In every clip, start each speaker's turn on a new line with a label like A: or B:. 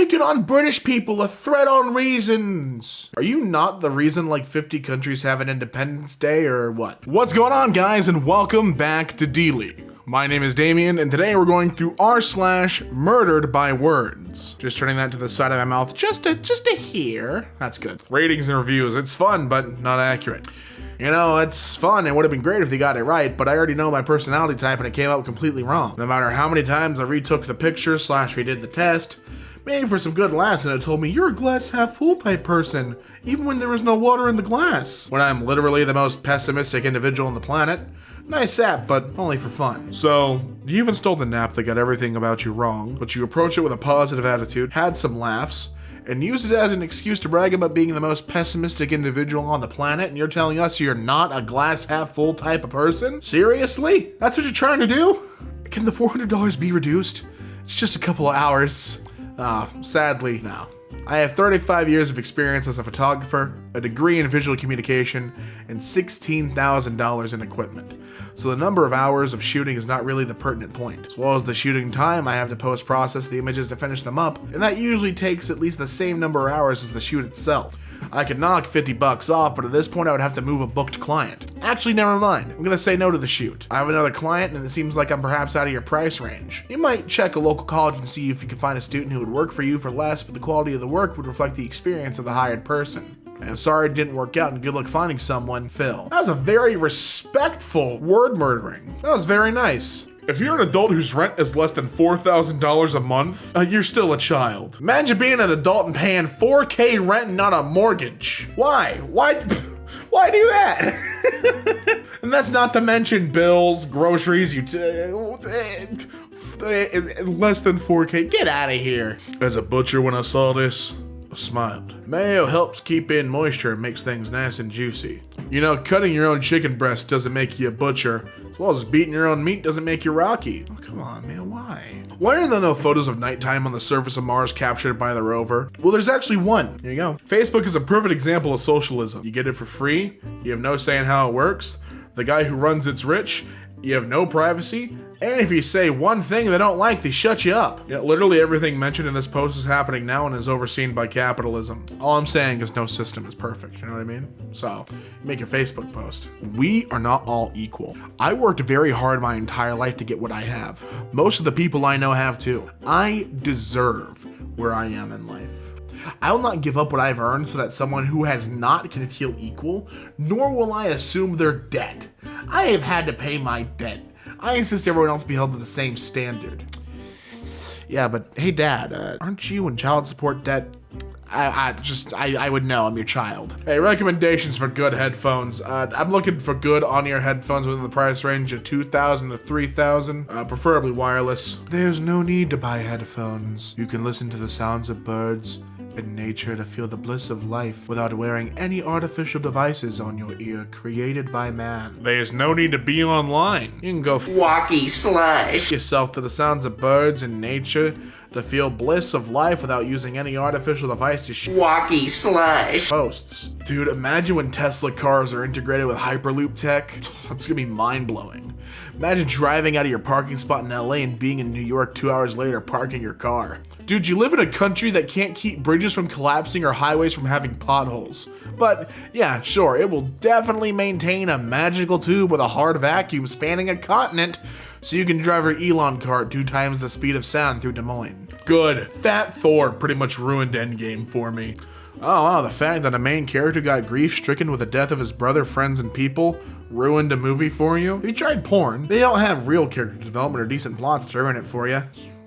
A: picking on British people, a threat on reasons. Are you not the reason like 50 countries have an Independence Day or what? What's going on, guys, and welcome back to Deely. My name is Damien, and today we're going through r/Murderedbywords. Just turning that to the side of my mouth just to hear. That's good. Ratings and reviews. It's fun, but not accurate. You know, it's fun. It would have been great if they got it right, but I already know my personality type and it came out completely wrong. No matter how many times I retook the picture / redid the test, maybe for some good laughs, and it told me you're a glass half full type person, even when there was no water in the glass. When I'm literally the most pessimistic individual on the planet. Nice app, but only for fun. So, you've installed an app that got everything about you wrong, but you approach it with a positive attitude, had some laughs, and use it as an excuse to brag about being the most pessimistic individual on the planet, and you're telling us you're not a glass half full type of person? Seriously? That's what you're trying to do? Can the $400 be reduced? It's just a couple of hours. Sadly, no. I have 35 years of experience as a photographer, a degree in visual communication, and $16,000 in equipment. So the number of hours of shooting is not really the pertinent point. As well as the shooting time, I have to post-process the images to finish them up, and that usually takes at least the same number of hours as the shoot itself. I could knock $50 off, but at this point I would have to move a booked client. Actually, never mind. I'm gonna say no to the shoot. I have another client, and it seems like I'm perhaps out of your price range. You might check a local college and see if you can find a student who would work for you for less, but the quality of the work would reflect the experience of the hired person. I'm sorry it didn't work out, and good luck finding someone, Phil. That was a very respectful word murdering. That was very nice. If you're an adult whose rent is less than $4,000 a month, you're still a child. Imagine being an adult and paying $4K rent and not a mortgage. Why? Why do that? And that's not to mention bills, groceries, less than $4K. Get out of here. As a butcher, when I saw this, I smiled. Mayo helps keep in moisture and makes things nice and juicy. You know, cutting your own chicken breast doesn't make you a butcher, as well as beating your own meat doesn't make you Rocky. Oh, come on, man, why? Why are there no photos of nighttime on the surface of Mars captured by the rover? Well, there's actually one. Here you go. Facebook is a perfect example of socialism. You get it for free, you have no say in how it works, the guy who runs it's rich, you have no privacy, and if you say one thing they don't like, they shut you up. Yeah, literally everything mentioned in this post is happening now and is overseen by capitalism. All I'm saying is no system is perfect, you know what I mean? So, make your Facebook post. We are not all equal. I worked very hard my entire life to get what I have. Most of the people I know have too. I deserve where I am in life. I will not give up what I've earned so that someone who has not can feel equal, nor will I assume their debt. I have had to pay my debt. I insist everyone else be held to the same standard. Yeah, but hey Dad, aren't you in child support debt? I would know, I'm your child. Hey, recommendations for good headphones. I'm looking for good on-ear headphones within the price range of $2,000 to $3,000, preferably wireless. There's no need to buy headphones. You can listen to the sounds of birds and nature to feel the bliss of life without wearing any artificial devices on your ear created by man. There's no need to be online. You can go walkie slash yourself to the sounds of birds and nature to feel bliss of life without using any artificial device to walkie slash posts. Dude, imagine when Tesla cars are integrated with Hyperloop tech. That's gonna be mind-blowing. Imagine driving out of your parking spot in LA and being in New York 2 hours later parking your car. Dude, you live in a country that can't keep bridges from collapsing or highways from having potholes. But yeah, sure, it will definitely maintain a magical tube with a hard vacuum spanning a continent so you can drive your Elon car at 2 times the speed of sound through Des Moines. Good. Fat Thor pretty much ruined Endgame for me. Oh wow, the fact that a main character got grief-stricken with the death of his brother, friends, and people ruined a movie for you? If you tried porn, they don't have real character development or decent plots to ruin it for you.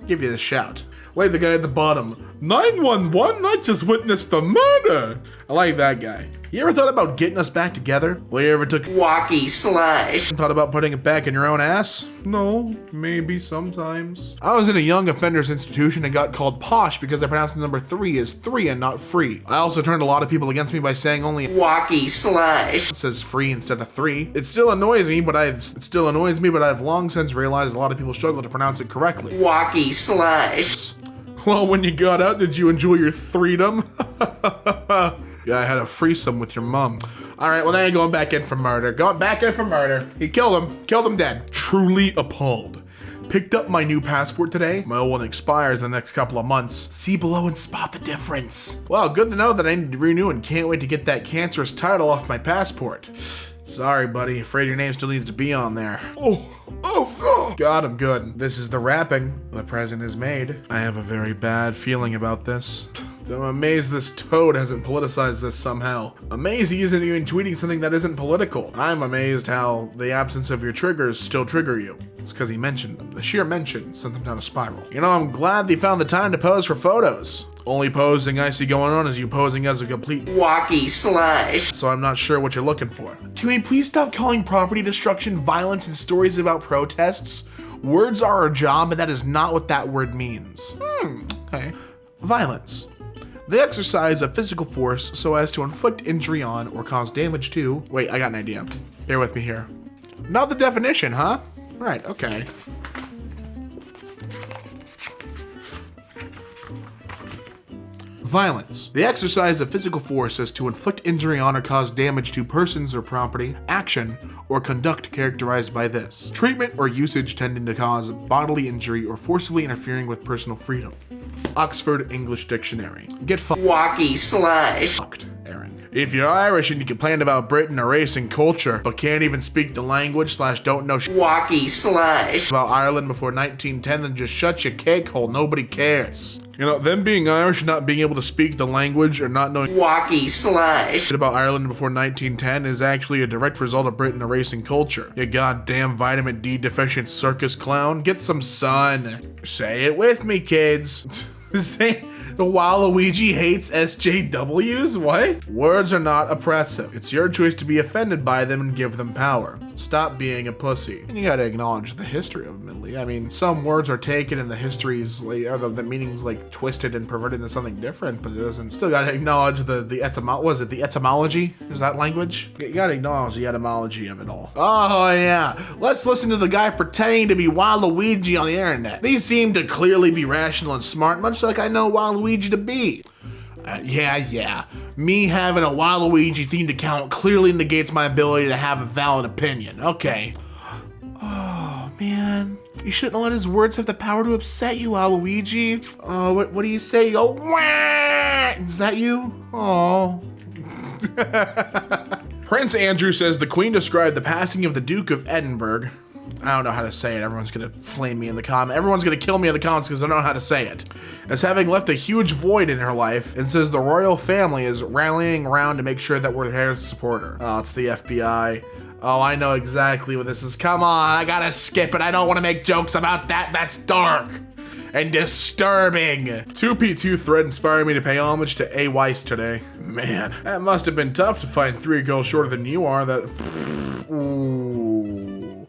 A: Give you the shout. Wait, the guy at the bottom. 911? I just witnessed a murder. I like that guy. You ever thought about getting us back together? Well, you ever took walkie slash? Thought about putting it back in your own ass? No, maybe sometimes. I was in a young offenders institution and got called posh because I pronounced the number 3 as 3 and not free. I also turned a lot of people against me by saying only walkie slash. It says free instead of 3. It still annoys me, but I've long since realized a lot of people struggle to pronounce it correctly. Walkie slash. Well, when you got out, did you enjoy your freedom? Yeah, I had a threesome with your mom. All right, well, now you're going back in for murder. Going back in for murder. He killed him. Killed him dead. Truly appalled. Picked up my new passport today. My old one expires in the next couple of months. See below and spot the difference. Well, good to know that I need to renew and can't wait to get that cancerous title off my passport. Sorry, buddy. Afraid your name still needs to be on there. Oh, God, I'm good. This is the wrapping the present is made. I have a very bad feeling about this. I'm amazed this toad hasn't politicized this somehow. Amazed he isn't even tweeting something that isn't political. I'm amazed how the absence of your triggers still trigger you. It's because he mentioned them. The sheer mention sent them down a spiral. You know, I'm glad they found the time to pose for photos. Only posing I see going on is you posing as a complete walkie slash. So I'm not sure what you're looking for. Can we please stop calling property destruction violence and stories about protests? Words are our job, and that is not what that word means. Okay. Violence. The exercise of physical force so as to inflict injury on or cause damage to. Wait, I got an idea. Bear with me here. Not the definition, huh? Right, okay. Violence. The exercise of physical force as to inflict injury on or cause damage to persons or property, action, or conduct characterized by this. Treatment or usage tending to cause bodily injury or forcibly interfering with personal freedom. Oxford English Dictionary. Get walkie slash. Fucked, Aaron. If you're Irish and you complain about Britain or race and culture, but can't even speak the language / don't know walkie slash about Ireland before 1910, then just shut your cake hole. Nobody cares. You know, them being Irish and not being able to speak the language or not knowing walkie slash about Ireland before 1910 is actually a direct result of Britain or race and culture. You goddamn vitamin D deficient circus clown. Get some sun. Say it with me, kids. Say Waluigi hates SJWs? What? Words are not oppressive. It's your choice to be offended by them and give them power. Stop being a pussy. And you gotta acknowledge the history of them, admittedly. I mean, some words are taken and the histories, like, or the meanings, like, twisted and perverted into something different, but it doesn't. Still gotta acknowledge the etymology? Is that language? You gotta acknowledge the etymology of it all. Oh, yeah. Let's listen to the guy pretending to be Waluigi on the internet. These seem to clearly be rational and smart, much like I know Waluigi to be. Yeah. Me having a Waluigi themed account clearly negates my ability to have a valid opinion. Okay. Oh, man. You shouldn't let his words have the power to upset you, Waluigi. Oh, what do you say? You go, wah! Is that you? Oh. Prince Andrew says the Queen described the passing of the Duke of Edinburgh. I don't know how to say it. Everyone's gonna flame me in the comments. Everyone's gonna kill me in the comments because I don't know how to say it. As having left a huge void in her life, and says the royal family is rallying around to make sure that we're here to support her. Oh, it's the FBI. Oh, I know exactly what this is. Come on, I gotta skip it. I don't want to make jokes about that. That's dark and disturbing. 2P2 thread inspired me to pay homage to A. Weiss today. Man, that must have been tough to find 3 girls shorter than you are. That. Ooh.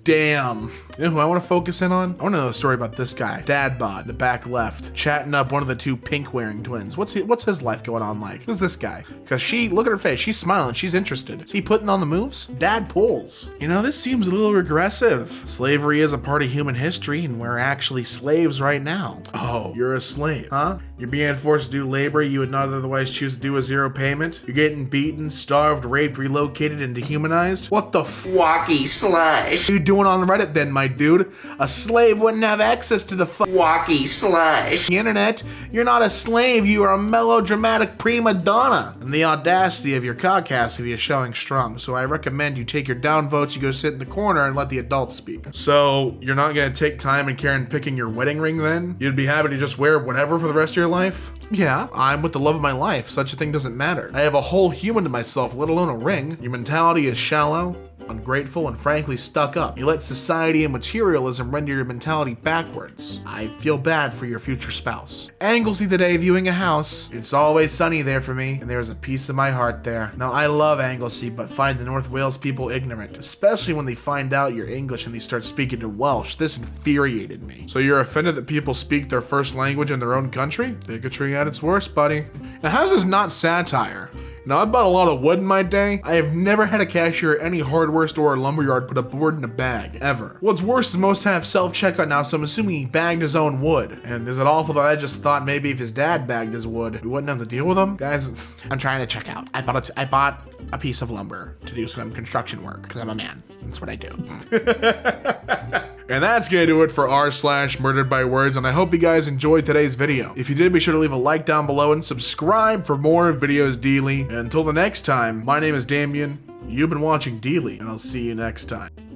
A: Damn. You know who I want to focus in on? I want to know a story about this guy, Dadbod, the back left, chatting up one of the 2 pink-wearing twins. What's his life going on like? Who's this guy? Because look at her face. She's smiling. She's interested. Is he putting on the moves? Dadpulls. You know, this seems a little regressive. Slavery is a part of human history, and we're actually slaves right now. Oh, you're a slave, huh? You're being forced to do labor you would not otherwise choose to do with 0 payment. You're getting beaten, starved, raped, relocated, and dehumanized. What the walkie slash? What are you doing on Reddit then, my dude? A slave wouldn't have access to the walkie slash the internet. You're not a slave, you are a melodramatic prima donna. And the audacity of your cockcast of you showing strong. So I recommend you take your downvotes, you go sit in the corner and let the adults speak. So you're not gonna take time and care in picking your wedding ring then? You'd be happy to just wear whatever for the rest of your life? Yeah, I'm with the love of my life. Such a thing doesn't matter. I have a whole human to myself, let alone a ring. Your mentality is shallow, ungrateful, and frankly stuck up. You let society and materialism render your mentality backwards. I feel bad for your future spouse. Anglesey today viewing a house. It's always sunny there for me, and there's a piece of my heart there. Now, I love Anglesey, but find the North Wales people ignorant, especially when they find out you're English and they start speaking to Welsh. This infuriated me. So you're offended that people speak their first language in their own country? Bigotry at its worst, buddy. Now, how's this not satire? Now, I bought a lot of wood in my day. I have never had a cashier at any hardware store or lumberyard put a board in a bag, ever. What's worse is most have self-checkout now, so I'm assuming he bagged his own wood. And is it awful that I just thought maybe if his dad bagged his wood, we wouldn't have to deal with him? Guys, I'm trying to check out. I bought a piece of lumber to do some construction work, because I'm a man. That's what I do. And that's gonna do it for r/murderedbywords, and I hope you guys enjoyed today's video. If you did, be sure to leave a like down below and subscribe for more videos daily. And until the next time, my name is Damien, you've been watching Deely, and I'll see you next time.